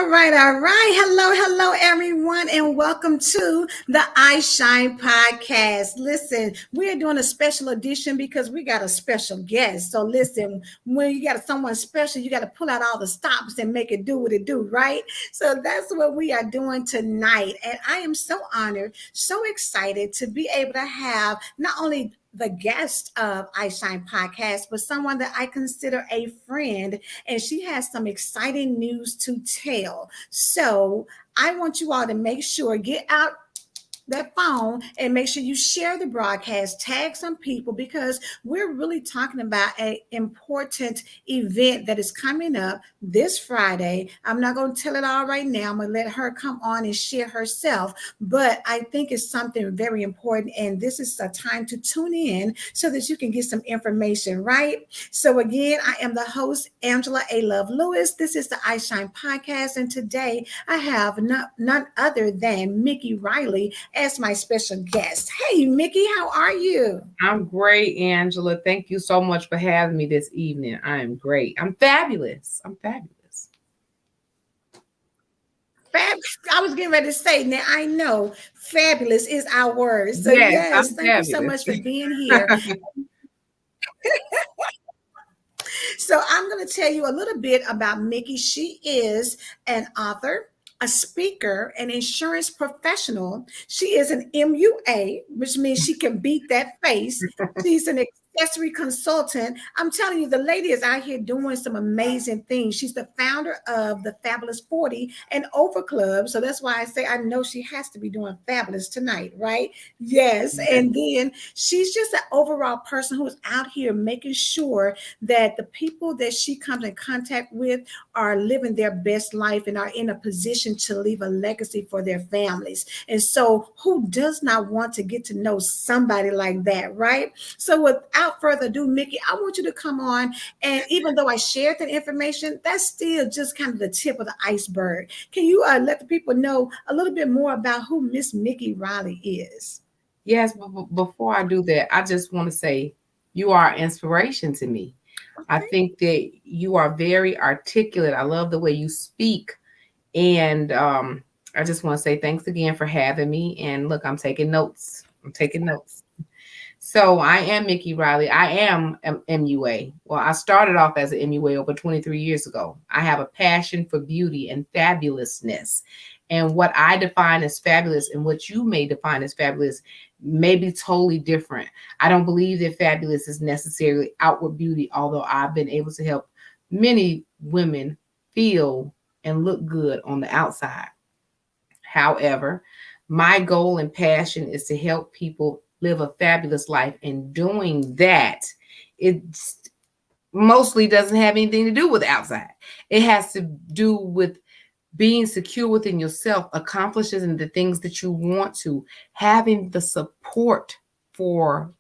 All right, all right. Hello, everyone, and welcome to the iShine podcast. Listen, we're doing a special edition because we got a special guest. So listen, when you got someone special, you got to pull out all the stops and make it do what it do, right? So that's what we are doing tonight. And I am so honored, so excited to be able to have not only the guest of iShine podcast, but someone that I consider a friend, and she has some exciting news to tell. So I want you all to make sure, get out that phone and make sure you share the broadcast, tag some people, because we're really talking about an important event that is coming up this Friday. I'm not going to tell it all right now. I'm going to let her come on and share herself, but I think it's something very important, and this is a time to tune in so that you can get some information, right? So again, I am the host, Angela A. Love Lewis. This is the iShine podcast, and today I have none other than Miki Riley as my special guest. Hey, Miki, how are you? I'm great, Angela. Thank you so much for having me this evening. I am great. I'm fabulous. I was getting ready to say, now I know fabulous is our word. So Yes, I'm yes, thank you so fabulous. much for being here. So I'm going to tell you a little bit about Miki. She is an author, a speaker, an insurance professional. She is an MUA, which means she can beat that face. She's an accessory consultant. I'm telling you, the lady is out here doing some amazing things. She's the founder of the Fabulous 40 and Over Club. So that's why I say I know she has to be doing fabulous tonight, right? Yes. And then she's just an overall person who is out here making sure that the people that she comes in contact with are living their best life and are in a position to leave a legacy for their families. And so, who does not want to get to know somebody like that, right? So, without further ado, Miki, I want you to come on. And even though I shared that information, that's still just kind of the tip of the iceberg. Can you let the people know a little bit more about who Miss Miki Riley is? Yes, but before I do that, I just want to say you are inspiration to me. I Okay. think that you are very articulate. I love the way you speak. And I just want to say thanks again for having me. And look, I'm taking notes. So I am Miki Riley. I am MUA. Well, I started off as an MUA over 23 years ago. I have a passion for beauty and fabulousness. And what I define as fabulous and what you may define as fabulous may be totally different. I don't believe that fabulous is necessarily outward beauty, although I've been able to help many women feel and look good on the outside. However, my goal and passion is to help people live a fabulous life. And doing that, it mostly doesn't have anything to do with outside. It has to do with being secure within yourself, accomplishing the things that you want to, having the support for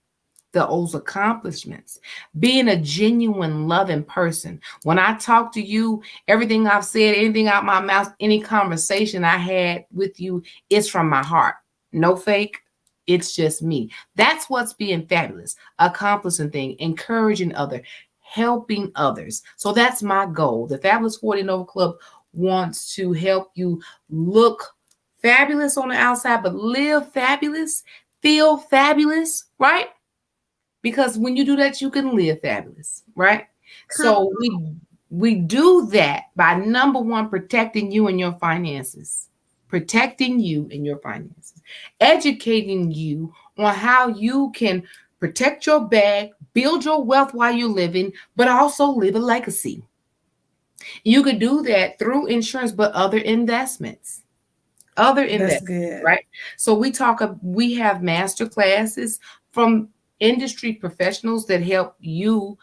those accomplishments, being a genuine loving person. When I talk to you, everything I've said, anything out my mouth, any conversation I had with you, it's from my heart. No fake. It's just me. That's what's being fabulous, accomplishing things, encouraging others, helping others. So that's my goal. The Fabulous 40 Nova Club wants to help you look fabulous on the outside, but live fabulous, feel fabulous, right? Because when you do that, you can live fabulous, right? So we do that by number one, protecting you and your finances, educating you on how you can protect your bag, build your wealth while you're living, but also leave a legacy. You could do that through insurance, but other investments. That's good. Right? So we have master classes from industry professionals that help you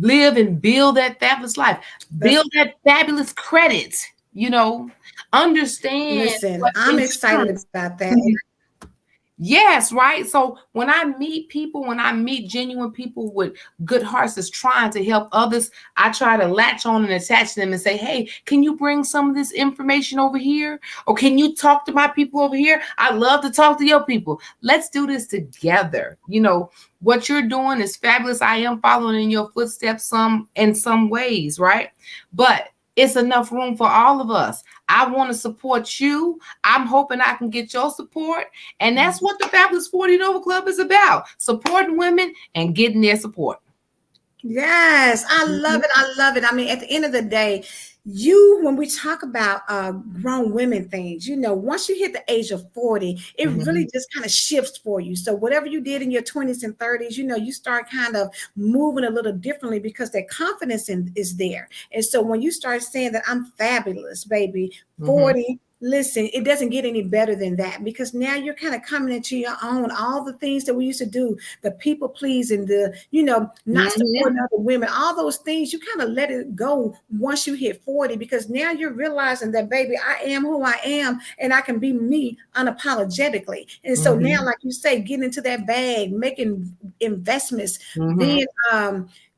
live and build that fabulous life, That's build that fabulous credit, understand Listen, what I'm excited insurance. about that. Yes, right. So when I meet genuine people with good hearts that's trying to help others, I try to latch on and attach them and say, hey, can you bring some of this information over here? Or can you talk to my people over here? I love to talk to your people. Let's do this together. What you're doing is fabulous. I am following in your footsteps in some ways, right? But It's enough room for all of us. I want to support you. I'm hoping I can get your support. And that's what the Fabulous 40 and Over Club is about, supporting women and getting their support. Yes, I love it. I love it. I mean, at the end of the day, when we talk about grown women things, once you hit the age of 40, it really just kind of shifts for you. So whatever you did in your 20s and 30s, you start kind of moving a little differently because that confidence is there. And so when you start saying that I'm fabulous, baby, 40, listen, it doesn't get any better than that, because now you're kind of coming into your own. All the things that we used to do, the people pleasing, the not supporting other women, all those things, you kind of let it go once you hit 40, because now you're realizing that, baby, I am who I am, and I can be me unapologetically. And so now, like you say, getting into that bag, making investments, being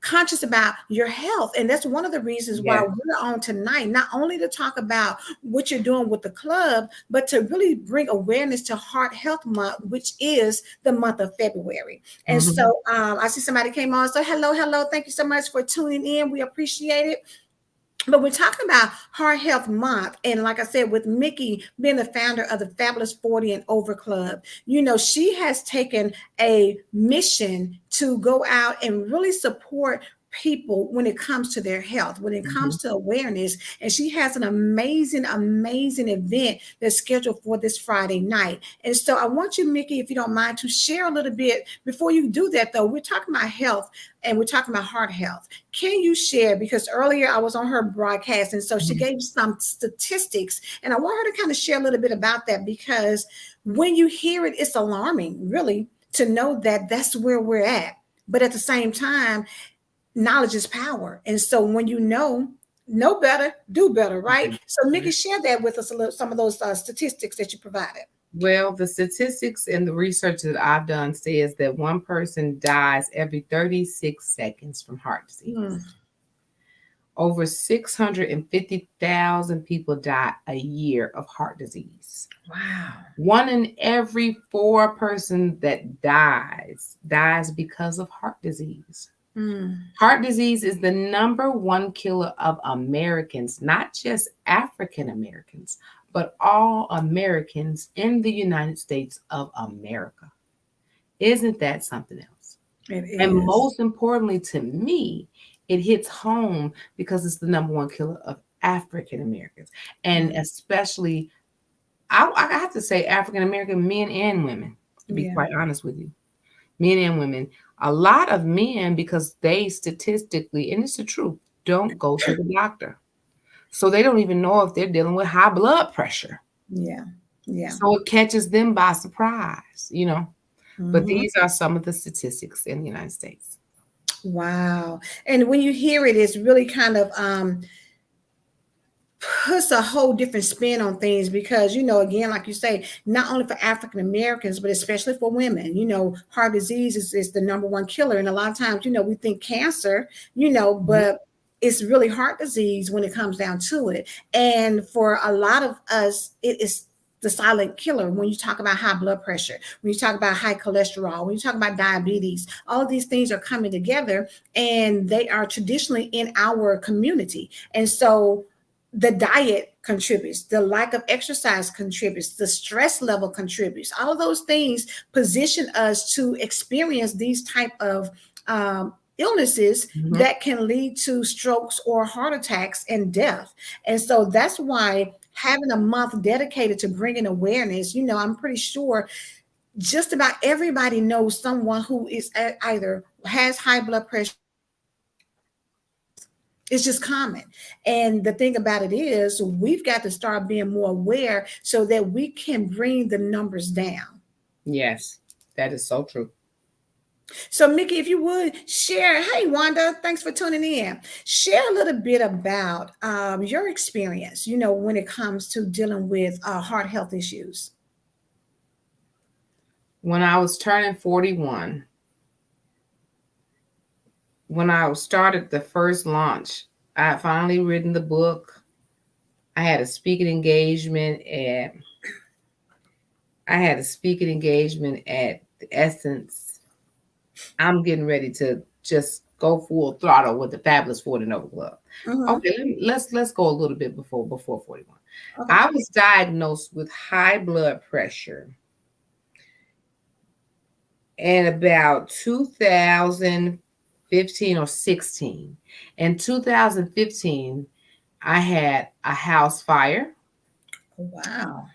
conscious about your health. And that's one of the reasons why we're on tonight, not only to talk about what you're doing with the club, but to really bring awareness to Heart Health Month, which is the month of February. And so I see somebody came on. So hello. Thank you so much for tuning in. We appreciate it. But we're talking about Heart Health Month. And like I said, with Miki being the founder of the Fabulous 40 and Over Club, she has taken a mission to go out and really support people when it comes to their health, when it comes to awareness. And she has an amazing event that's scheduled for this Friday night. And so I want you, Miki, if you don't mind, to share a little bit. Before you do that, though, we're talking about health and we're talking about heart health. Can you share, because earlier I was on her broadcast, and so she gave some statistics, and I want her to kind of share a little bit about that, because when you hear it, it's alarming, really, to know that that's where we're at. But at the same time, knowledge is power. And so when you know better, do better, right? So Miki, share that with us a little, some of those statistics that you provided. Well, the statistics and the research that I've done says that one person dies every 36 seconds from heart disease. Over 650,000 people die a year of heart disease. Wow. 1 in every 4 person that dies because of heart disease. Heart disease is the number 1 killer of Americans, not just African Americans, but all Americans in the United States of America. Isn't that something else? It is. And most importantly to me, it hits home because it's the number 1 killer of African Americans. And especially, I have to say, African American men and women, to be quite honest with you. Men and women. A lot of men, because they statistically, and it's the truth, don't go to the doctor. So they don't even know if they're dealing with high blood pressure. Yeah. So it catches them by surprise, But these are some of the statistics in the United States. Wow. And when you hear it, it's really kind of puts a whole different spin on things, because, again, like you say, not only for African Americans, but especially for women, heart disease is the number 1 killer. And a lot of times, we think cancer, but it's really heart disease when it comes down to it. And for a lot of us, it is the silent killer. When you talk about high blood pressure, when you talk about high cholesterol, when you talk about diabetes, all of these things are coming together, and they are traditionally in our community. And so the diet contributes, the lack of exercise contributes, the stress level contributes. All of those things position us to experience these type of illnesses that can lead to strokes or heart attacks and death. And so that's why having a month dedicated to bringing awareness, I'm pretty sure just about everybody knows someone who is either has high blood pressure. It's just common. And the thing about it is, we've got to start being more aware so that we can bring the numbers down. Yes, that is so true. So Miki, if you would share, hey Wanda, thanks for tuning in. Share a little bit about your experience, when it comes to dealing with heart health issues. When I was turning 41, when I started the first launch, I had finally written the book. I had a speaking engagement at the Essence. I'm getting ready to just go full throttle with the Fabulous 40 and Over Club. Mm-hmm. Okay, let's go a little bit before 41. Okay. I was diagnosed with high blood pressure in about 2015 or 16. In 2015, I had a house fire. Wow.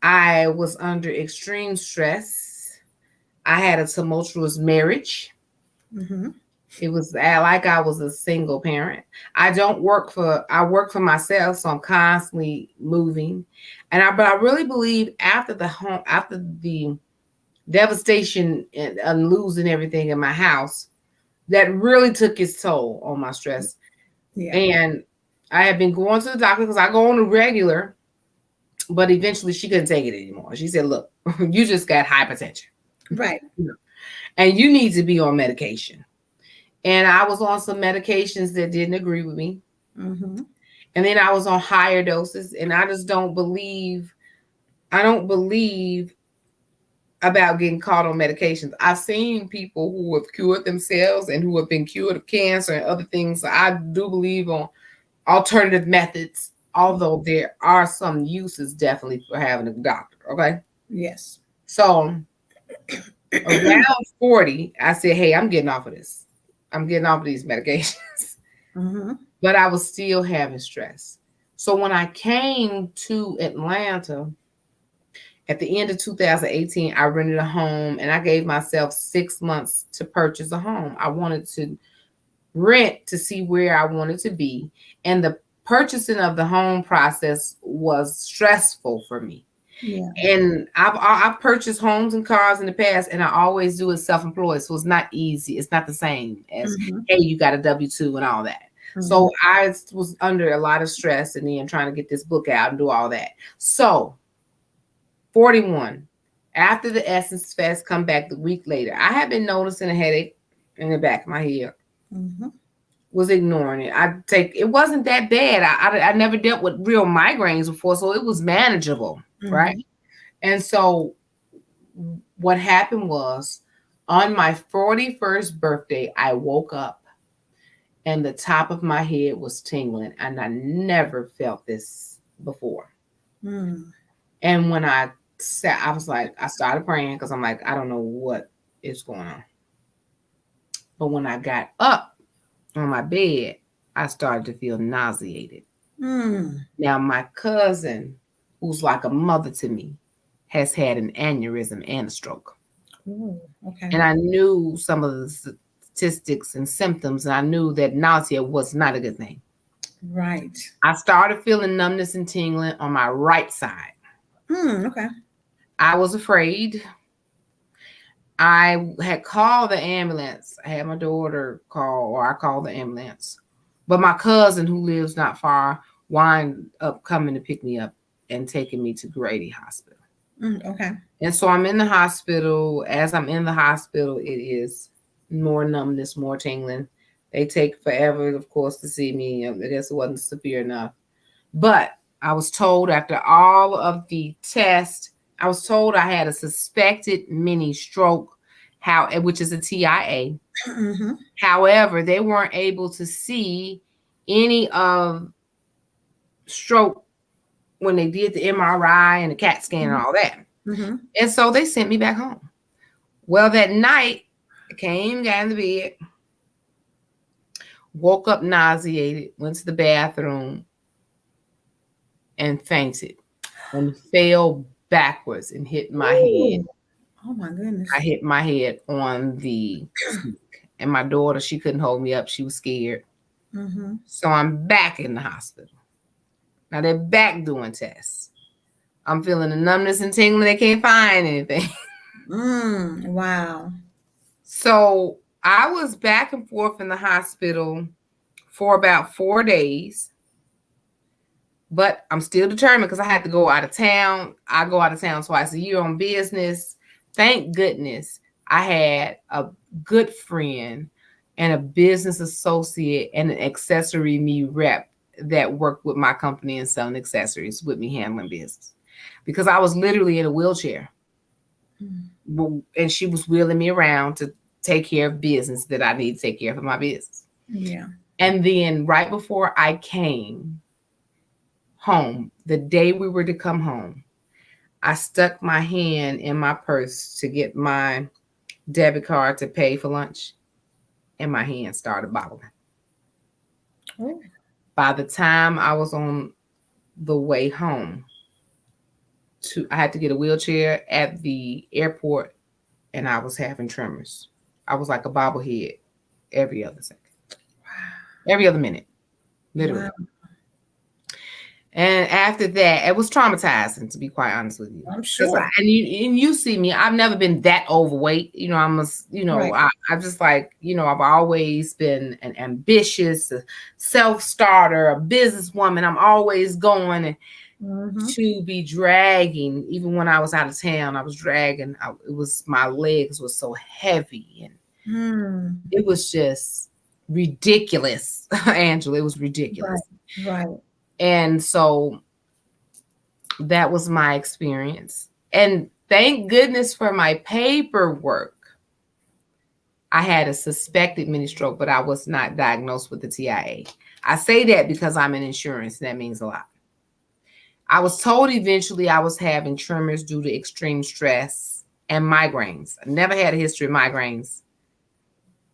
I was under extreme stress. I had a tumultuous marriage. Mm-hmm. It was like I was a single parent. I work for myself, so I'm constantly moving. But I really believe after the devastation and losing everything in my house, that really took its toll on my stress. Yeah. And I had been going to the doctor because I go on a regular, but eventually she couldn't take it anymore. She said, "Look, you just got hypertension, Right. and you need to be on medication." And I was on some medications that didn't agree with me. Mm-hmm. And then I was on higher doses, and I don't believe about getting caught on medications. I've seen people who have cured themselves and who have been cured of cancer and other things. I do believe on alternative methods, although there are some uses definitely for having a doctor. Okay. Yes. So around 40, I said, hey, I'm getting off of this. I'm getting off of these medications. Mm-hmm. But I was still having stress. So when I came to Atlanta at the end of 2018, I rented a home and I gave myself 6 months to purchase a home. I wanted to rent to see where I wanted to be. And the purchasing of the home process was stressful for me. Yeah. And I've purchased homes and cars in the past, and I always do it self-employed. So it's not easy. It's not the same as, Mm-hmm. hey, you got a W-2 and all that. Mm-hmm. So I was under a lot of stress and then trying to get this book out and do all that. So 41, after the Essence Fest come back the week later, I had been noticing a headache in the back of my head. Mm-hmm. Was ignoring it. It wasn't that bad. I never dealt with real migraines before, so it was manageable, Mm-hmm. right? And so what happened was on my 41st birthday, I woke up and the top of my head was tingling, and I never felt this before. Mm. And when I sat, I was like, I started praying because I'm like, I don't know what is going on. But when I got up on my bed, I started to feel nauseated. Mm. Now, my cousin, who's like a mother to me, has had an aneurysm and a stroke. Ooh, okay. And I knew some of the statistics and symptoms, and I knew that nausea was not a good thing. Right. I started feeling numbness and tingling on my right side. Okay. I was afraid. I had called the ambulance. I had my daughter call, or I called the ambulance. But my cousin, who lives not far, wound up coming to pick me up and taking me to Grady Hospital. Okay. And so I'm in the hospital. As I'm in the hospital, it is more numbness, more tingling. They take forever, of course, to see me. I guess it wasn't severe enough. But I was told after all of the tests, I was told I had a suspected mini stroke, which is a TIA. Mm-hmm. However, they weren't able to see any of stroke when they did the MRI and the CAT scan and all that. Mm-hmm. And so they sent me back home. Well, that night, I came, got in the bed, woke up nauseated, went to the bathroom, and fainted and fell backwards and hit my head. Oh my goodness. I hit my head on the sink. And my daughter, she couldn't hold me up. She was scared. Mm-hmm. So I'm back in the hospital. Now they're back doing tests. I'm feeling the numbness and tingling. They can't find anything. Wow. So I was back and forth in the hospital for about 4 days. But I'm still determined because I had to go out of town. I go out of town twice a year on business. Thank goodness I had a good friend and a business associate and an accessory me rep that worked with my company and selling accessories with me handling business. Because I was literally in a wheelchair. And she was wheeling me around to take care of business that I need to take care of my business. Yeah. And then right before I came home, the day we were to come home, I stuck my hand in my purse to get my debit card to pay for lunch, and my hand started bobbling. Oh. By the time I was on the way home, I had to get a wheelchair at the airport, and I was having tremors. I was like a bobblehead every other second, every other minute, literally. Wow. And after that, it was traumatizing, to be quite honest with you. I'm sure. You see me, I've never been that overweight. Right. I'm just like, I've always been an ambitious self-starter, a businesswoman. I'm always going to be dragging. Even when I was out of town, I was dragging. My legs were so heavy, and it was just ridiculous, Angela. It was ridiculous. Right. And so that was my experience. And thank goodness for my paperwork. I had a suspected mini stroke, but I was not diagnosed with the TIA. I say that because I'm in insurance, and that means a lot. I was told eventually I was having tremors due to extreme stress and migraines. I never had a history of migraines.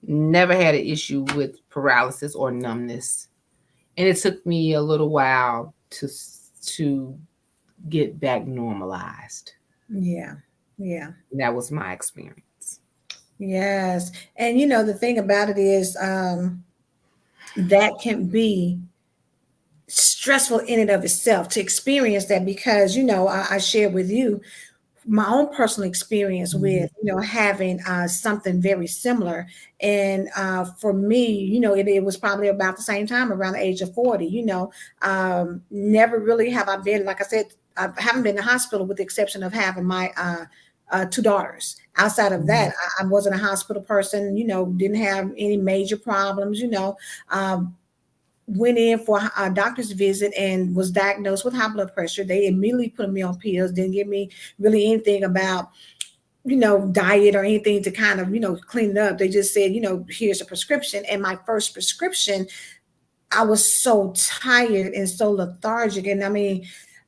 Never had an issue with paralysis or numbness. And it took me a little while to get back normalized. Yeah. And that was my experience. Yes. And the thing about it is that can be stressful in and of itself to experience that, because I shared with you my own personal experience with having something very similar. And for me, it was probably about the same time, around the age of 40. Never really have I been, like I said, I haven't been in the hospital with the exception of having my two daughters. Outside of that, I wasn't a hospital person, didn't have any major problems. Went in for a doctor's visit and was diagnosed with high blood pressure. They immediately put me on pills, didn't give me really anything about diet or anything to kind of clean it up. They just said, here's a prescription. And my first prescription, I was so tired and so lethargic, and I mean,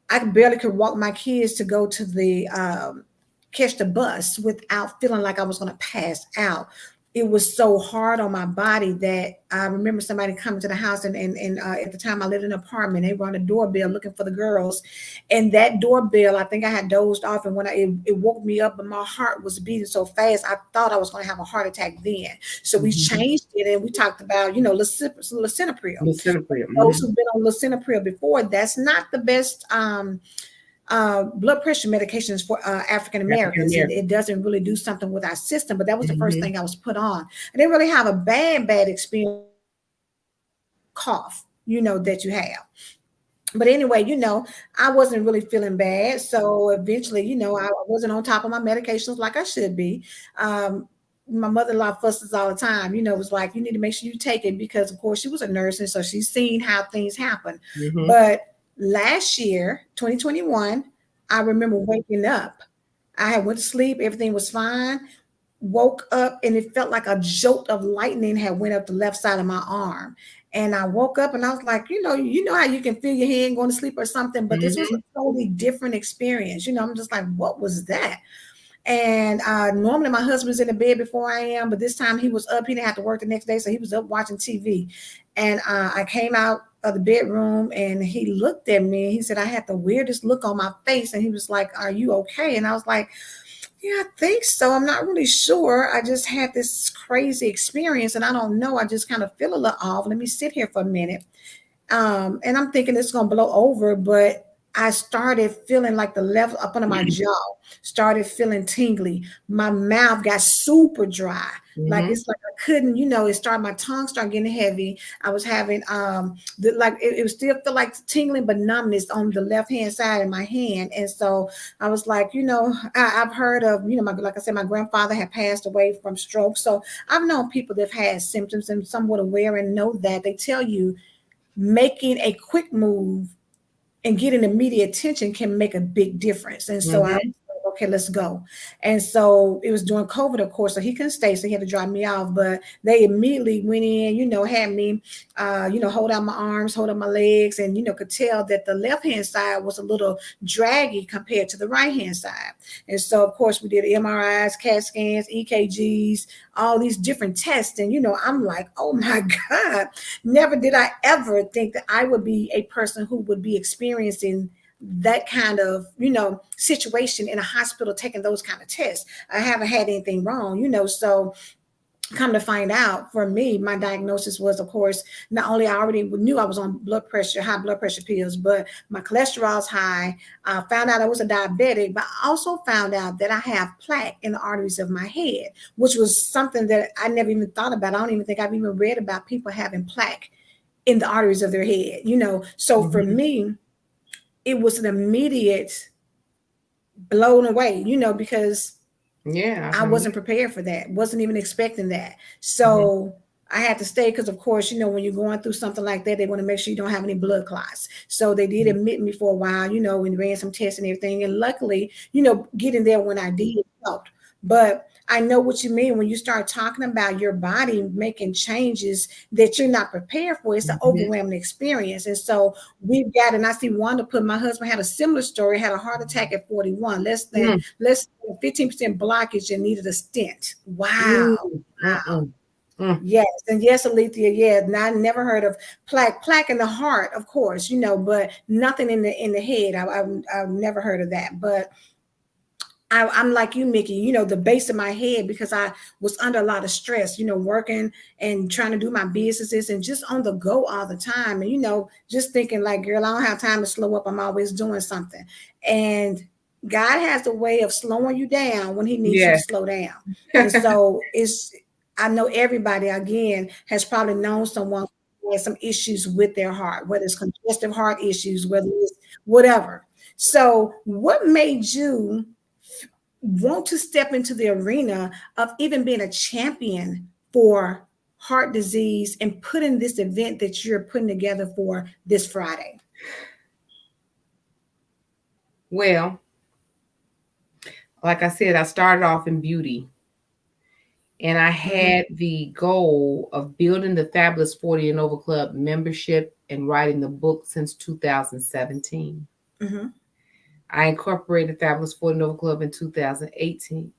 I barely could walk my kids to go to the catch the bus without feeling like I was going to pass out. It was so hard on my body that I remember somebody coming to the house, and at the time I lived in an apartment. They rang a doorbell looking for the girls, and that doorbell, I think I had dozed off, and when it woke me up, and my heart was beating so fast, I thought I was going to have a heart attack then. So we changed it, and we talked about lisinopril. Those who've been on lisinopril before, that's not the best blood pressure medications for African Americans. It doesn't really do something with our system, but that was the first thing I was put on. I didn't really have a bad experience. Cough, that you have. But anyway, I wasn't really feeling bad. So eventually, I wasn't on top of my medications like I should be. My mother-in-law fusses all the time, was like, you need to make sure you take it, because of course she was a nurse, and so she's seen how things happen. But last year, 2021, I remember waking up. I had went to sleep, everything was fine. Woke up, and it felt like a jolt of lightning had went up the left side of my arm. And I woke up, and I was like, how you can feel your hand going to sleep or something, but this was a totally different experience. I'm just like, what was that? And normally my husband's in the bed before I am, but this time he was up. He didn't have to work the next day, so he was up watching TV. And I came out of the bedroom, and he looked at me, and he said, I had the weirdest look on my face. And he was like, are you okay? And I was like, yeah, I think so. I'm not really sure. I just had this crazy experience, and I don't know. I just kind of feel a little off. Let me sit here for a minute. And I'm thinking it's going to blow over, but I started feeling like the left up under my jaw started feeling tingly. My mouth got super dry. Like it's like I couldn't, my tongue started getting heavy. I was having it was still feel like tingling, but numbness on the left hand side of my hand. And so I was like, I've heard of, like I said, my grandfather had passed away from stroke. So I've known people that have had symptoms, and somewhat aware and know that they tell you making a quick move and getting immediate attention can make a big difference. And so I was like, okay, let's go. And so it was during COVID, of course, so he couldn't stay, so he had to drop me off. But they immediately went in, had me, hold out my arms, hold out my legs, and, could tell that the left-hand side was a little draggy compared to the right-hand side. And so, of course, we did MRIs, CAT scans, EKGs, all these different tests. And, I'm like, oh my God, never did I ever think that I would be a person who would be experiencing that kind of, situation in a hospital, taking those kind of tests. I haven't had anything wrong, so come to find out, for me, my diagnosis was, of course, not only I already knew I was on high blood pressure pills, but my cholesterol's high. I found out I was a diabetic, but I also found out that I have plaque in the arteries of my head, which was something that I never even thought about. I don't even think I've even read about people having plaque in the arteries of their head, So for me, it was an immediate blown away, because I wasn't prepared for that, wasn't even expecting that. So I had to stay because, of course, when you're going through something like that, they want to make sure you don't have any blood clots. So they did admit me for a while, and ran some tests and everything. And luckily, getting there when I did helped. But I know what you mean when you start talking about your body making changes that you're not prepared for. It's an overwhelming experience. And so we've got, and I see Wanda put, my husband had a similar story, had a heart attack at 41, less than 15% blockage and needed a stent. Wow. Yes. And yes, Alethea, I never heard of plaque in the heart, of course, but nothing in the head. I've never heard of that. But I'm like you, Miki, the base of my head, because I was under a lot of stress, working and trying to do my businesses and just on the go all the time. And, just thinking like, girl, I don't have time to slow up. I'm always doing something. And God has a way of slowing you down when he needs you to slow down. And so I know everybody, again, has probably known someone who has some issues with their heart, whether it's congestive heart issues, whether it's whatever. So what made you want to step into the arena of even being a champion for heart disease and putting this event that you're putting together for this Friday? Well, like I said, I started off in beauty, and I had the goal of building the Fabulous 40 and Over Club membership and writing the book since 2017. I incorporated Fabulous 40 and Over Club in 2018.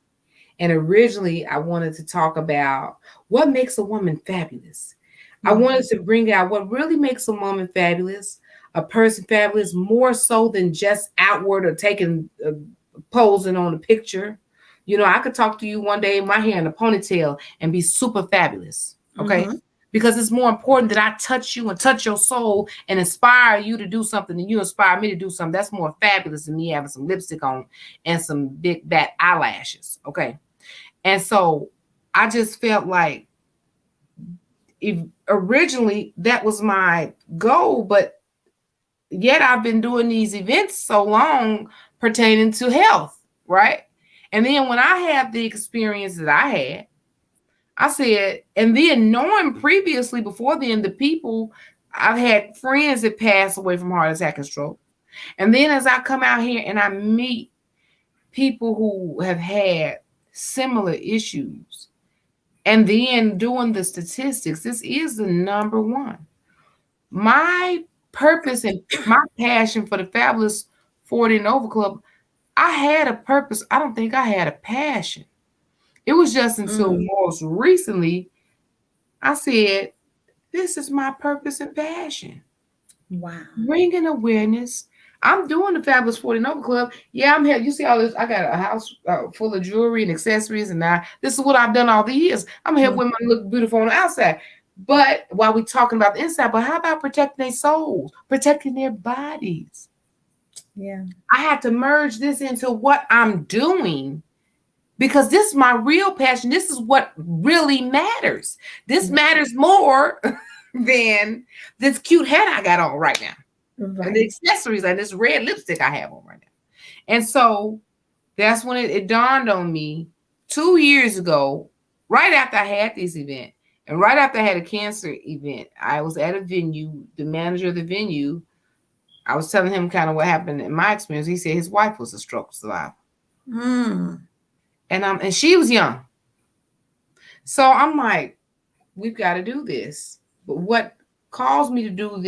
And originally, I wanted to talk about what makes a woman fabulous. I wanted to bring out what really makes a woman fabulous, a person fabulous, more so than just outward or taking posing on a picture. I could talk to you one day in my hair in a ponytail and be super fabulous. Okay. Because it's more important that I touch you and touch your soul and inspire you to do something and you inspire me to do something. That's more fabulous than me having some lipstick on and some big bat eyelashes. Okay. And so I just felt like originally that was my goal, but yet I've been doing these events so long pertaining to health, right? And then when I had the experience that I had, I said, and then knowing previously before then, the people, I've had friends that passed away from heart attack and stroke. And then as I come out here and I meet people who have had similar issues, and then doing the statistics, this is the number one. My purpose and my passion for the Fabulous 40 and Over Club, I had a purpose. I don't think I had a passion. It was just until most recently I said, this is my purpose and passion. Wow. Bringing awareness. I'm doing the Fabulous 40 and Over Club. Yeah, I'm here. You see all this? I got a house full of jewelry and accessories, and this is what I've done all the years. I'm here with my look beautiful on the outside. But while we're talking about the inside, but how about protecting their souls, protecting their bodies? Yeah. I had to merge this into what I'm doing because this is my real passion. This is what really matters. This matters more than this cute hat I got on right now. And the accessories and this red lipstick I have on right now. And so that's when it dawned on me 2 years ago, right after I had this event and right after I had a cancer event. I was at a venue, the manager of the venue, I was telling him kind of what happened in my experience. He said his wife was a stroke survivor. Mm. And she was young. So I'm like, we've got to do this. But what caused me to do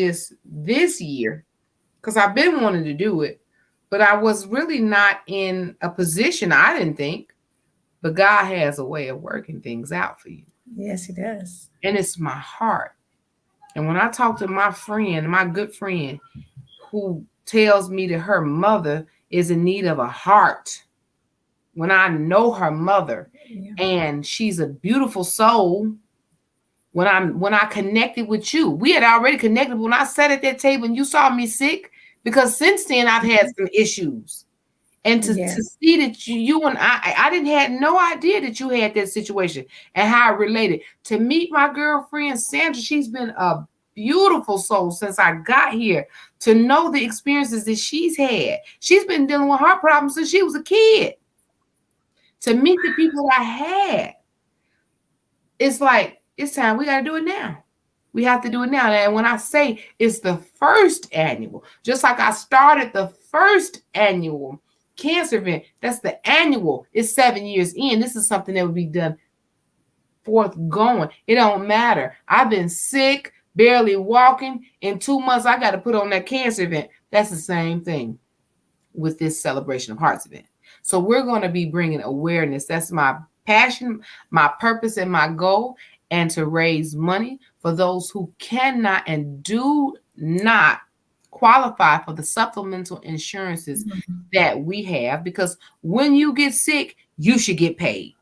this year, because I've been wanting to do it, but I was really not in a position, I didn't think. But God has a way of working things out for you. Yes, he does. And it's my heart. And when I talk to my friend, my good friend, who tells me that her mother is in need of a heart, when I know her mother Yeah. and she's a beautiful soul, when I connected with you, we had already connected when I sat at that table and you saw me sick, because since then I've had some issues. And to Yes. see that you and I didn't had no idea that you had that situation and how it related. To meet my girlfriend Sandra, she's been a beautiful soul since I got here. To know the experiences that she's had, she's been dealing with heart problems since she was a kid. To meet the people I had, it's like it's time. We got to do it now. We have to do it now. And when I say it's the first annual, just like I started the first annual cancer event, that's the annual. It's 7 years in. This is something that would be done forthgoing. It don't matter. I've been sick, barely walking. In 2 months, I got to put on that cancer event. That's the same thing with this celebration of hearts event. So we're going to be bringing awareness. That's my passion, my purpose, and my goal, and to raise money for those who cannot and do not qualify for the supplemental insurances Mhm. that we have. Because when you get sick, you should get paid.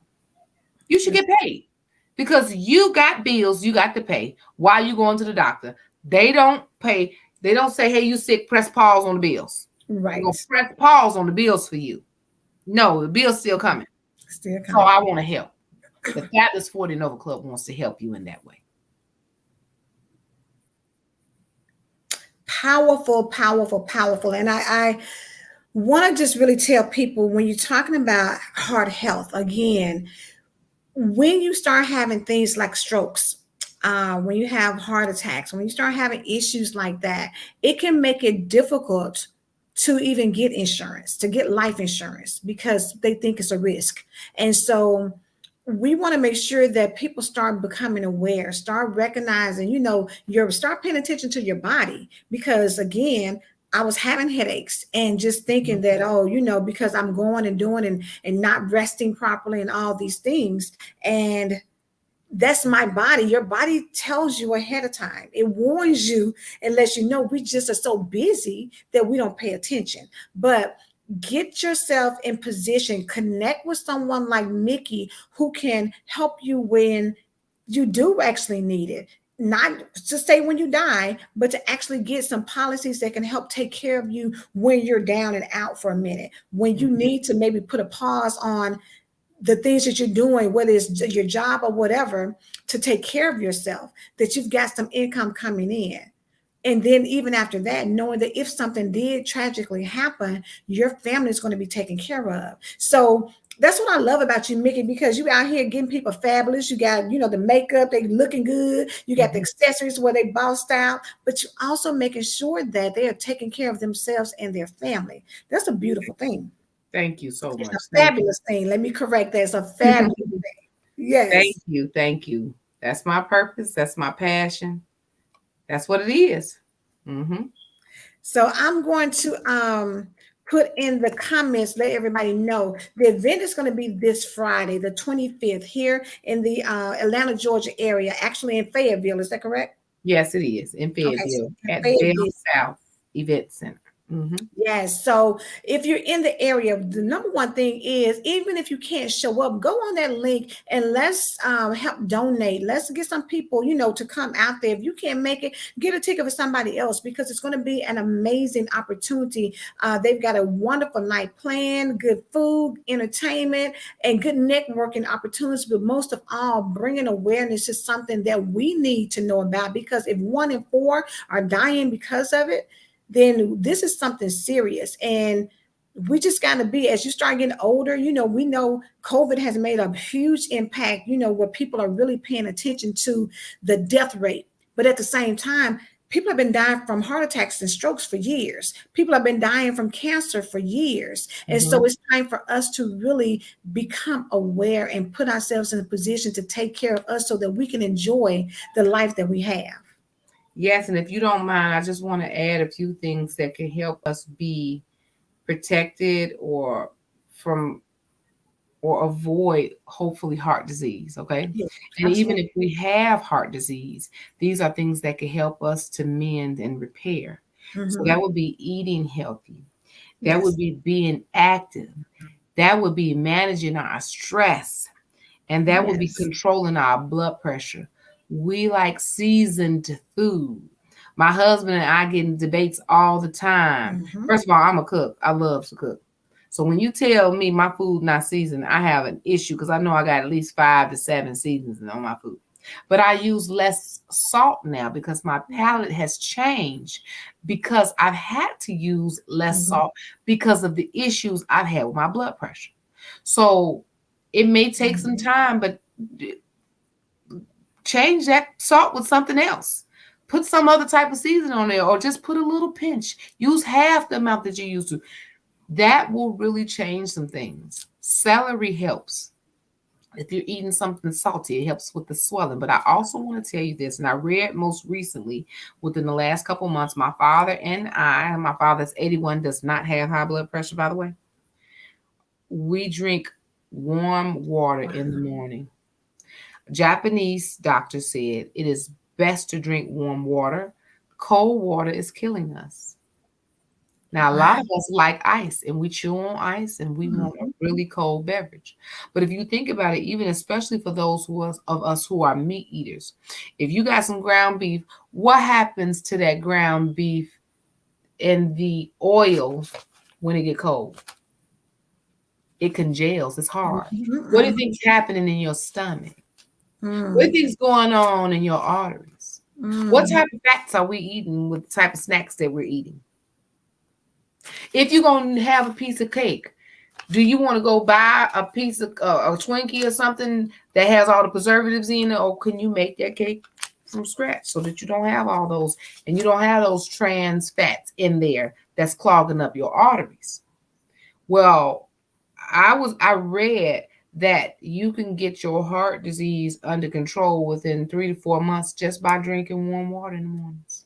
You should get paid because you got bills you got to pay while you going to the doctor. They don't pay. They don't say, hey, you sick, press pause on the bills. We're going to Right. press pause on the bills for you. No, the bill's still coming. Still So coming. I want to help. The Fabulous 40 Nova Club wants to help you in that way. Powerful, powerful, powerful. And I want to just really tell people, when you're talking about heart health, again, when you start having things like strokes, when you have heart attacks, when you start having issues like that, it can make it difficult to even get insurance, to get life insurance, because they think it's a risk. And so we want to make sure that people start becoming aware, start recognizing, your start paying attention to your body. Because again, I was having headaches and just thinking that, oh, because I'm going and doing and not resting properly and all these things. And that's my body. Your body tells you ahead of time. It warns you and lets you know. We just are so busy that we don't pay attention. But get yourself in position, connect with someone like Miki who can help you when you do actually need it. Not to say when you die, but to actually get some policies that can help take care of you when you're down and out for a minute, when you need to maybe put a pause on the things that you're doing, whether it's your job or whatever, to take care of yourself, that you've got some income coming in. And then even after that, knowing that if something did tragically happen, your family is going to be taken care of. So that's what I love about you, Miki, because you out here getting people fabulous. You got, the makeup, they looking good. You got the accessories where they bossed out, but you also making sure that they are taking care of themselves and their family. That's a beautiful thing. Thank you so It's much. a Thank fabulous thing. Let me correct that. It's a you. fabulous thing. Thank Yes. you. Thank you. That's my purpose. That's my passion. That's what it is. Mm-hmm. So I'm going to put in the comments, let everybody know the event is going to be this Friday, the 25th, here in the Atlanta, Georgia area, actually in Fayetteville. Is that correct? Yes, it is in Okay, so Fayetteville in at Bell Fayetteville. South Event Center. Mm-hmm. Yes. So if you're in the area, the number one thing is, even if you can't show up, go on that link and let's help donate. Let's get some people, to come out there. If you can't make it, get a ticket for somebody else, because it's going to be an amazing opportunity. They've got a wonderful night planned, good food, entertainment, and good networking opportunities. But most of all, bringing awareness to something that we need to know about, because if 1 in 4 are dying because of it, then this is something serious. And we just got to be, as you start getting older, we know COVID has made a huge impact, where people are really paying attention to the death rate. But at the same time, People have been dying from heart attacks and strokes for years. People have been dying from cancer for years. And so Mhm. it's time for us to really become aware and put ourselves in a position to take care of us so that we can enjoy the life that we have. Yes, and if you don't mind, I just want to add a few things that can help us be protected or from or avoid hopefully heart disease, okay? Yeah, And even absolutely. if we have heart disease, these are things that can help us to mend and repair. So Hmm. that would be eating healthy. That would Yes. be being active. That would be managing our stress. And that would be Yes. controlling our blood pressure. We like seasoned food. My husband and I get in debates all the time. Hmm. First of all, I'm a cook. I love to cook. So when you tell me my food not seasoned, I have an issue because I know I got at least 5 to 7 seasons on my food. But I use less salt now because my palate has changed because I've had to use less Hmm. salt because of the issues I've had with my blood pressure. So it may take some Hmm. time, but change that salt with something else. Put some other type of seasoning on there, or just put a little pinch. Use half the amount that you used to. That will really change some things. Celery helps. If you're eating something salty, it helps with the swelling. But I also want to tell you this, and I read most recently within the last couple months, my father and I, my father's 81, does not have high blood pressure, by the way. We drink warm water in the morning. Japanese doctor said it is best to drink warm water. Cold water is killing us. Now, a lot Wow. of us like ice and we chew on ice and we want a Mhm. really cold beverage. But if you think about it, even especially for those of us who are meat eaters, if you got some ground beef, what happens to that ground beef and the oil when it get cold? It congeals. It's hard. What do you Mhm. think's happening in your stomach? What do Mhm. you think's going on in your arteries? What Mm. type of fats are we eating with the type of snacks that we're eating? If you're going to have a piece of cake, do you want to go buy a piece of a Twinkie or something that has all the preservatives in it, or can you make that cake from scratch so that you don't have all those and you don't have those trans fats in there that's clogging up your arteries? Well, I read that you can get your heart disease under control within 3 to 4 months just by drinking warm water in the mornings.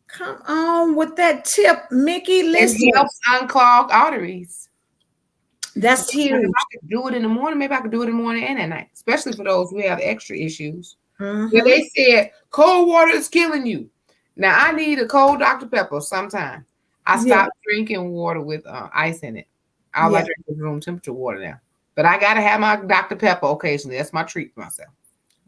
Come on with that tip, Mickey. It Listen, helps unclog arteries. So that's if I huge. could do it in the morning, maybe I could do it in the morning and at night, especially for those who have extra issues. Yeah, Hmm. they said cold water is killing you. Now I need a cold Dr. Pepper sometime. I Yeah, stopped drinking water with ice in it. All I yeah. drink is room temperature water now. But I gotta have my Dr. Pepper occasionally. That's my treat for myself.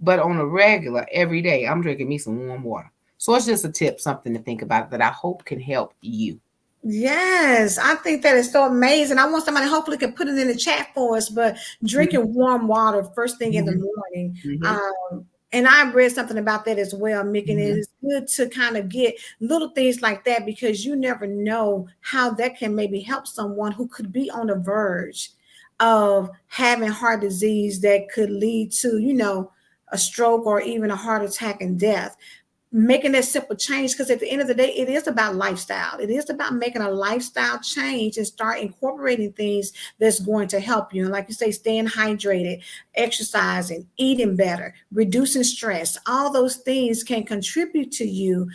But on a regular, every day, I'm drinking me some warm water. So it's just a tip, something to think about that I hope can help you. Yes, I think that is so amazing. I want somebody hopefully can put it in the chat for us. But Mhm, drinking warm water first thing in the mhm, morning, mhm, and I read something about that as well, Mick. And mhm, it's good to kind of get little things like that because you never know how that can maybe help someone who could be on the verge of having heart disease that could lead to, a stroke or even a heart attack and death, making that simple change, because at the end of the day it is about lifestyle. It is about making a lifestyle change and start incorporating things that's going to help you. And like you say, staying hydrated, exercising, eating better, reducing stress, all those things can contribute to you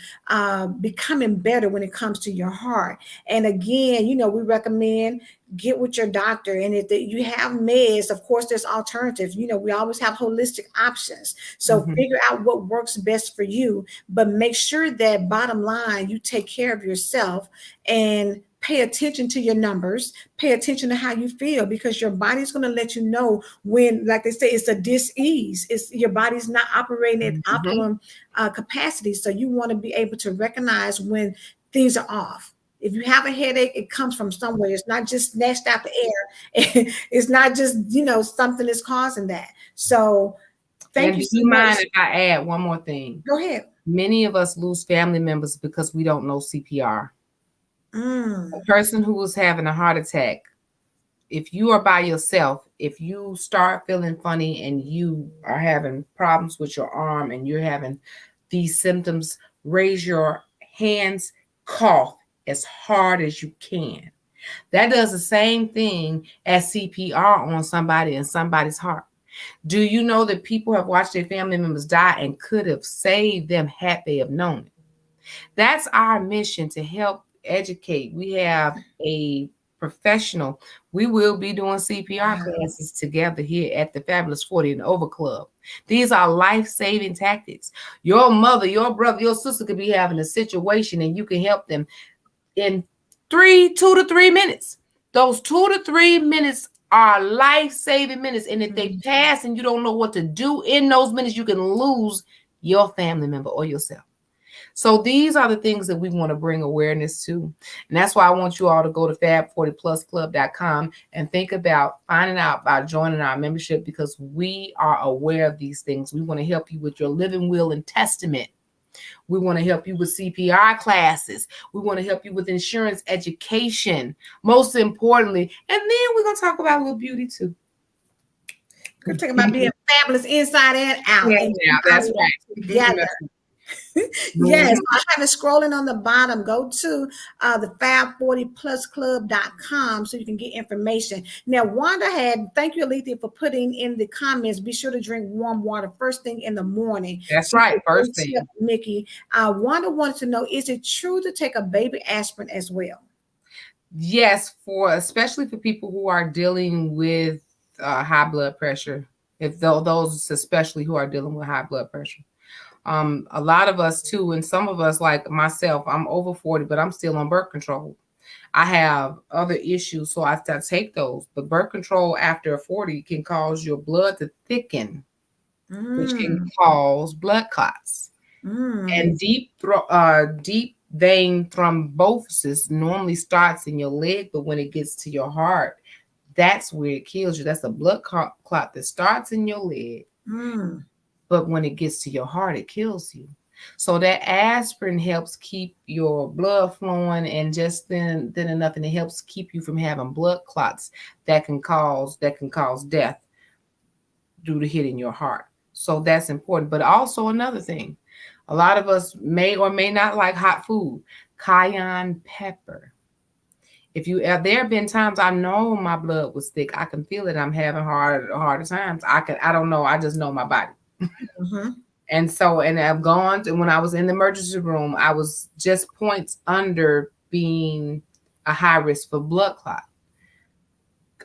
becoming better when it comes to your heart. And again, we recommend get with your doctor. And if you have meds, of course there's alternatives. We always have holistic options, so mhm, figure out what works best for you, but make sure that bottom line, you take care of yourself and pay attention to your numbers, pay attention to how you feel, because your body's going to let you know when, like they say, it's a dis-ease. It's your body's not operating at mhm. optimum capacity. So you want to be able to recognize when things are off. If you have a headache, it comes from somewhere. It's not just snatched out the air. It's not just, something is causing that. So thank And you do so you much. mind if I add one more thing? Go ahead. Many of us lose family members because we don't know CPR. A Mm. person who is having a heart attack, if you are by yourself, if you start feeling funny and you are having problems with your arm and you're having these symptoms raise your hands, cough as hard as you can. That does the same thing as CPR on somebody in somebody's heart. Do you know that people have watched their family members die and could have saved them had they have known it? That's our mission, to help educate. We have a professional. We will be doing CPR classes together here at the Fabulous 40 and Over Club. These are life-saving tactics. Your mother, your brother, your sister could be having a situation and you can help them in 2 to 3 minutes. Those 2 to 3 minutes are life-saving minutes. And if they pass and you don't know what to do in those minutes, you can lose your family member or yourself. So these are the things that we want to bring awareness to. And that's why I want you all to go to fab40plusclub.com and think about finding out about joining our membership, because we are aware of these things. We want to help you with your living will and testament. We want to help you with CPR classes. We want to help you with insurance education, most importantly. And then we're going to talk about a little beauty too. We're talking about being fabulous inside and out. Yeah, that's right. Together. Yes, I have it scrolling on the bottom. Go to the fab40plusclub.com so you can get information. Now, Wanda thank you, Alethea, for putting in the comments. Be sure to drink warm water first thing in the morning. That's right, first thing. Miki, Wanda wanted to know, is it true to take a baby aspirin as well? Yes, especially for people who are dealing with high blood pressure. If those especially who are dealing with high blood pressure. A lot of us too, and some of us, like myself, I'm over 40, but I'm still on birth control. I have other issues, so I have to take those. But birth control after 40 can cause your blood to thicken, which can cause blood clots. And deep vein thrombosis normally starts in your leg, but when it gets to your heart, that's where it kills you. That's a blood clot that starts in your leg. But when it gets to your heart, it kills you. So that aspirin helps keep your blood flowing and just thin enough, and it helps keep you from having blood clots that can cause death due to hitting your heart. So that's important. But also another thing, a lot of us may or may not like hot food. Cayenne pepper. There have been times I know my blood was thick. I can feel it. I'm having harder times. I don't know. I just know my body. And I've gone, and when I was in the emergency room, I was just points under being a high risk for blood clot.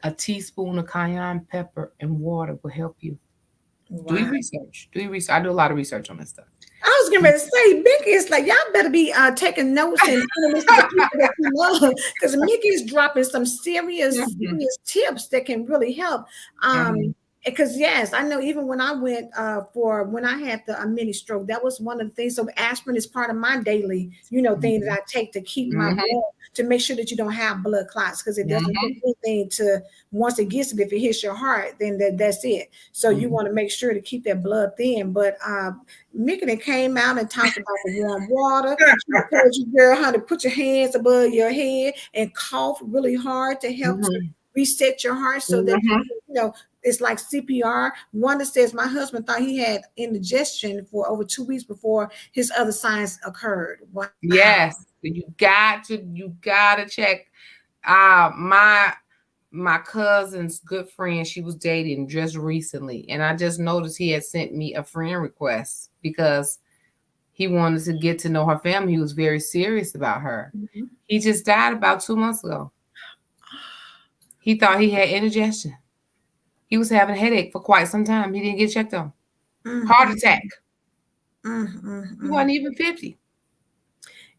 A teaspoon of cayenne pepper and water will help you. Wow. Do your research. I do a lot of research on this stuff. I was getting ready to say, Miki, it's like y'all better be taking notes and this to the people that you love, because Miki's dropping some serious tips that can really help. Because yes, I know even when I went when I had the mini stroke, that was one of the things. So aspirin is part of my daily, thing that I take to keep my blood, to make sure that you don't have blood clots, because it doesn't do anything to, once it gets, if it hits your heart, then that's it. So you want to make sure to keep that blood thin. But Miki came out and talked about the warm water. She told you, girl, how to put your hands above your head and cough really hard to help to reset your heart, so that it's like CPR. One that says my husband thought he had indigestion for over 2 weeks before his other signs occurred. Wow. Yes, you got to check. My cousin's good friend, she was dating just recently, and I just noticed he had sent me a friend request because he wanted to get to know her family. He was very serious about her. He just died about 2 months ago. He thought he had indigestion. He was having a headache for quite some time. He didn't get checked on. Heart attack. He wasn't even 50.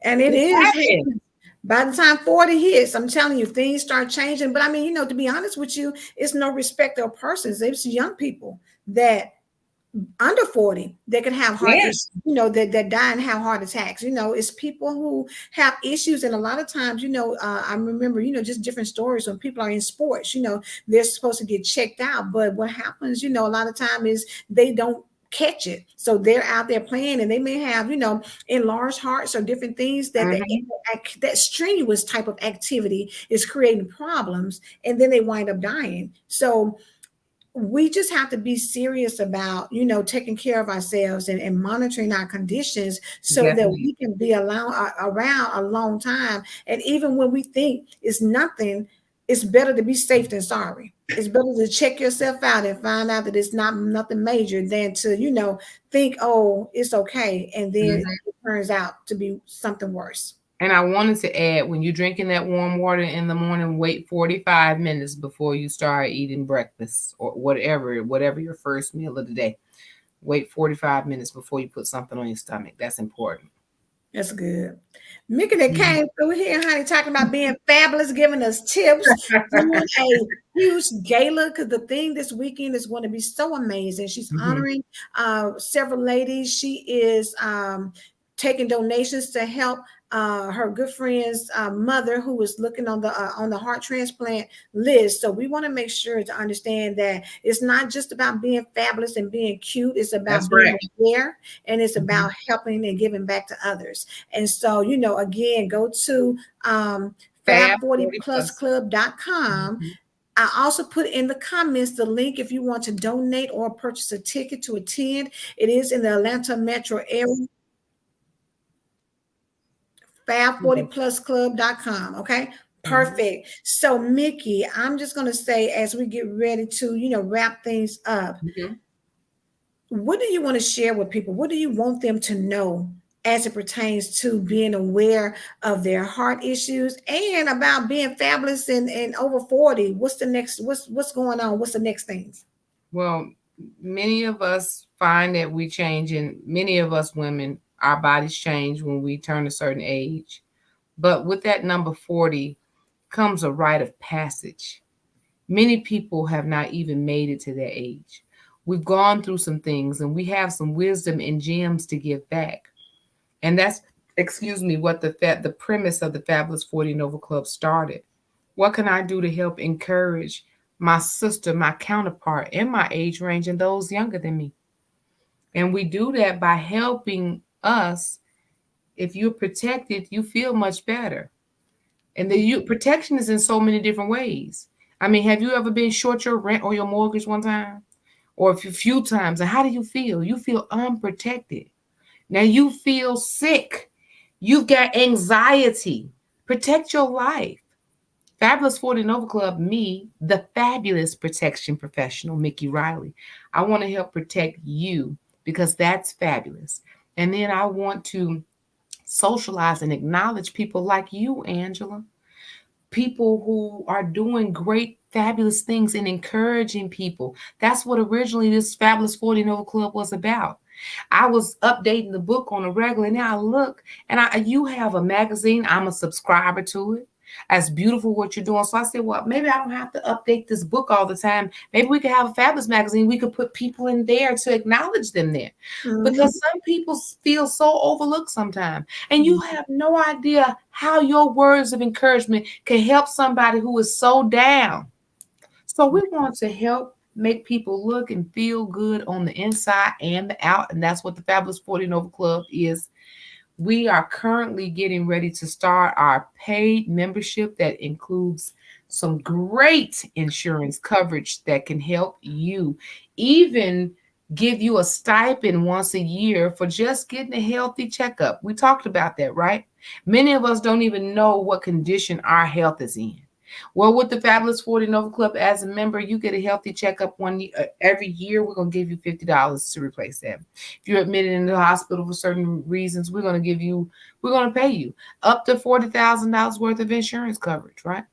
And it is. By the time 40 hits, I'm telling you, things start changing. But I mean, to be honest with you, it's no respect of persons. It's young people that under 40 that can have heart issues, that die and have heart attacks. It's people who have issues. And a lot of times, I remember, just different stories when people are in sports, they're supposed to get checked out. But what happens, a lot of time is they don't catch it. So they're out there playing, and they may have, enlarged hearts or different things that that strenuous type of activity is creating problems, and then they wind up dying. So we just have to be serious about, taking care of ourselves and monitoring our conditions so that Definitely. we can be around a long time. And even when we think it's nothing, it's better to be safe than sorry. It's better to check yourself out and find out that it's not nothing major than to, think, oh, it's okay. And then Mhm. it turns out to be something worse. And I wanted to add, when you're drinking that warm water in the morning, wait 45 minutes before you start eating breakfast or whatever your first meal of the day. Wait 45 minutes before you put something on your stomach. That's important. That's good. Mickey that Mhm. came through here, honey, talking about being fabulous, giving us tips, doing a huge gala because the thing this weekend is going to be so amazing. She's Mhm. honoring several ladies. She is taking donations to help her good friend's mother who was looking on the heart transplant list. So we want to make sure to understand that it's not just about being fabulous and being cute. It's That's about being right. aware and it's Mhm. about helping and giving back to others. And so, again, go to Fab 40 plus. fab40plusclub.com. Mhm. I also put in the comments the link if you want to donate or purchase a ticket to attend. It is in the Atlanta metro area, fab40plusclub.com. Okay. Mhm. Perfect. So, Mickey, I'm just going to say as we get ready to, wrap things up, Mhm. what do you want to share with people? What do you want them to know as it pertains to being aware of their heart issues and about being fabulous and over 40? What's the next, what's going on? What's the next things? Well, many of us find that we change, and many of us women, our bodies change when we turn a certain age. But with that number 40 comes a rite of passage. Many people have not even made it to their age. We've gone through some things and we have some wisdom and gems to give back. And that's, excuse me, what the premise of the Fabulous 40 Nova Club started. What can I do to help encourage my sister, my counterpart in my age range and those younger than me? And we do that by helping us. If you're protected, you feel much better. And protection is in so many different ways. I mean, have you ever been short your rent or your mortgage one time? Or a few times? And how do you feel? You feel unprotected. Now you feel sick. You've got anxiety. Protect your life. Fabulous 40 Nova Club, me, the fabulous protection professional, Miki Riley. I want to help protect you because that's fabulous. And then I want to socialize and acknowledge people like you, Angela, people who are doing great, fabulous things and encouraging people. That's what originally this Fabulous 40 Nova Club was about. I was updating the book on a regular. Now I look and you have a magazine. I'm a subscriber to it. That's beautiful what you're doing. So I said, well, maybe I don't have to update this book all the time. Maybe we could have a fabulous magazine. We could put people in there to acknowledge them there. Mhm. Because some people feel so overlooked sometimes. And you have no idea how your words of encouragement can help somebody who is so down. So we want to help make people look and feel good on the inside and the out. And that's what the Fabulous 40 Nova Club is. We are currently getting ready to start our paid membership that includes some great insurance coverage that can help you, even give you a stipend once a year for just getting a healthy checkup. We talked about that, right? Many of us don't even know what condition our health is in. Well, with the Fabulous 40 Nova Club, as a member, you get a healthy checkup every year. We're going to give you $50 to replace that. If you're admitted in the hospital for certain reasons, we're going to pay you up to $40,000 worth of insurance coverage, right?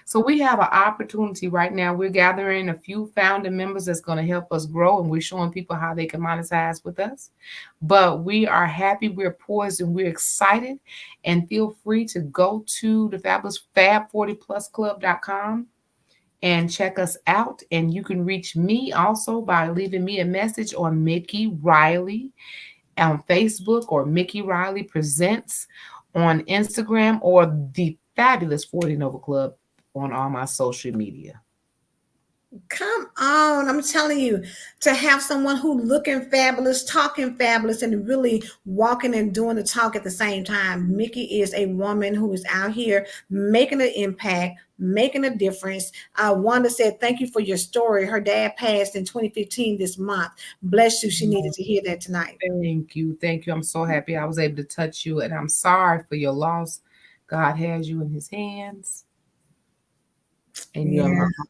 So we have an opportunity right now. We're gathering a few founder members that's going to help us grow, and we're showing people how they can monetize with us. But we are happy, we're poised, and we're excited. And feel free to go to the fabulous fab40plusclub.com and check us out. And you can reach me also by leaving me a message on Miki Riley on Facebook or Miki Riley Presents on Instagram or the Fabulous 40 Nova Club on all my social media. Come on, I'm telling you, to have someone who looking fabulous, talking fabulous, and really walking and doing the talk at the same time. Miki is a woman who is out here making an impact, making a difference. Wanda said, "Thank you for your story. Her dad passed in 2015 this month. Bless you. She needed to hear that tonight." Thank you. Thank you. I'm so happy I was able to touch you, and I'm sorry for your loss. God has you in his hands, and you're in my Yeah.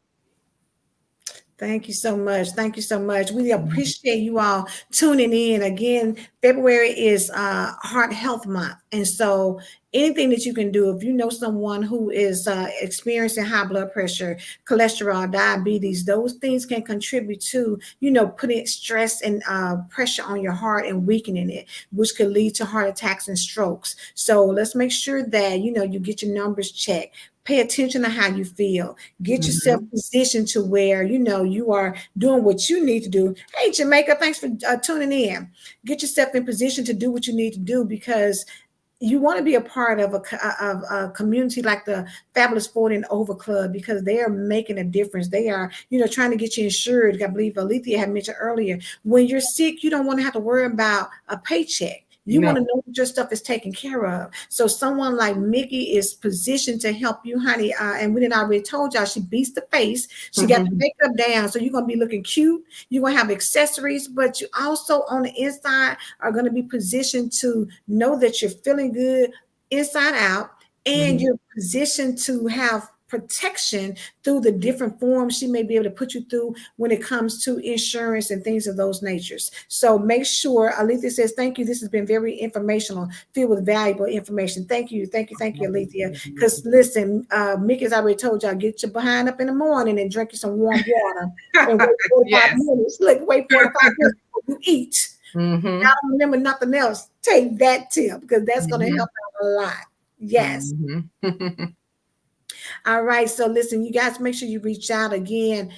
Thank you so much. Thank you so much. We appreciate you all tuning in. Again, February is Heart Health Month. And so anything that you can do, if you know someone who is experiencing high blood pressure, cholesterol, diabetes, those things can contribute to, putting stress and pressure on your heart and weakening it, which could lead to heart attacks and strokes. So let's make sure that, you get your numbers checked. Pay attention to how you feel. Get yourself Mhm. positioned to where you are doing what you need to do. Hey, Jamaica, thanks for tuning in. Get yourself in position to do what you need to do, because you want to be a part of a community like the Fabulous 40 and Over Club, because they are making a difference. They are, trying to get you insured. I believe Alethea had mentioned earlier, when you're sick, you don't want to have to worry about a paycheck. You No. want to know that your stuff is taken care of. So someone like Miki is positioned to help you, honey. And we didn't already told y'all, she beats the face. She got the Mhm. makeup down. So you're going to be looking cute. You're going to have accessories, but you also on the inside are going to be positioned to know that you're feeling good inside out, and Mhm. you're positioned to have protection through the different forms she may be able to put you through when it comes to insurance and things of those natures. So make sure, Alethea says, thank you. This has been very informational, filled with valuable information. Thank you. Thank you. Thank you, Alethea. Because listen, Mickey's already told y'all, get your behind up in the morning and drink you some warm water and wait 45 Yes. minutes. Look, wait 45 minutes before you eat. Mhm. I don't remember nothing else. Take that tip, because that's going to Mhm. help out a lot. Yes. Mhm. All right. So listen, you guys, make sure you reach out again.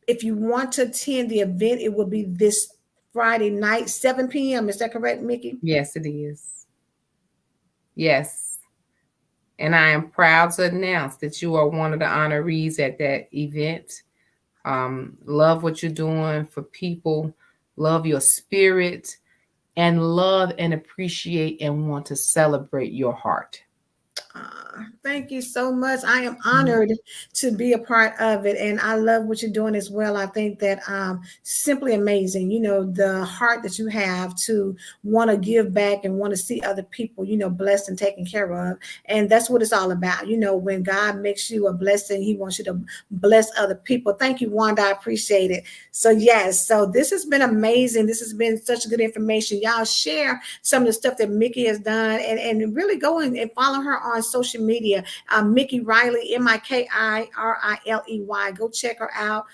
If you want to attend the event, it will be this Friday night, 7 p.m. Is that correct, Mickey? Yes, it is. Yes. And I am proud to announce that you are one of the honorees at that event. Love what you're doing for people, love your spirit, and love and appreciate and want to celebrate your heart. Thank you so much. I am Mhm. honored to be a part of it, and I love what you're doing as well. I think that simply amazing. The heart that you have to want to give back and want to see other people, blessed and taken care of, and that's what it's all about. When God makes you a blessing, He wants you to bless other people. Thank you, Wanda. I appreciate it. So yes, so this has been amazing. This has been such good information. Y'all share some of the stuff that Miki has done, and really go and follow her on social media. Miki Riley, MikiRiley. Go check her out.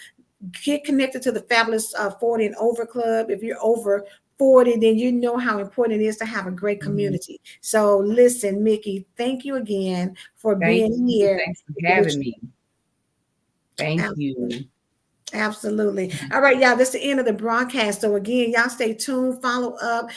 Get connected to the Fabulous 40 and Over Club. If you're over 40, then you know how important it is to have a great Mhm. community. So listen, Miki, thank you again for Thank being you. here. Thanks for having me. Thank Absolutely. you. Absolutely. All right, y'all. That's the end of the broadcast. So again, y'all stay tuned, follow up,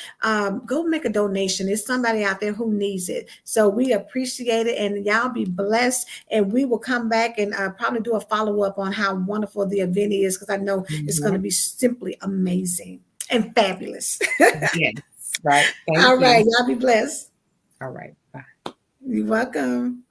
go make a donation. There's somebody out there who needs it. So we appreciate it, and y'all be blessed. And we will come back and probably do a follow up on how wonderful the event is, because I know it's going to Mhm. be simply amazing and fabulous. Yes. Right. Thank All you. right, y'all be blessed. All right. Bye. You're welcome.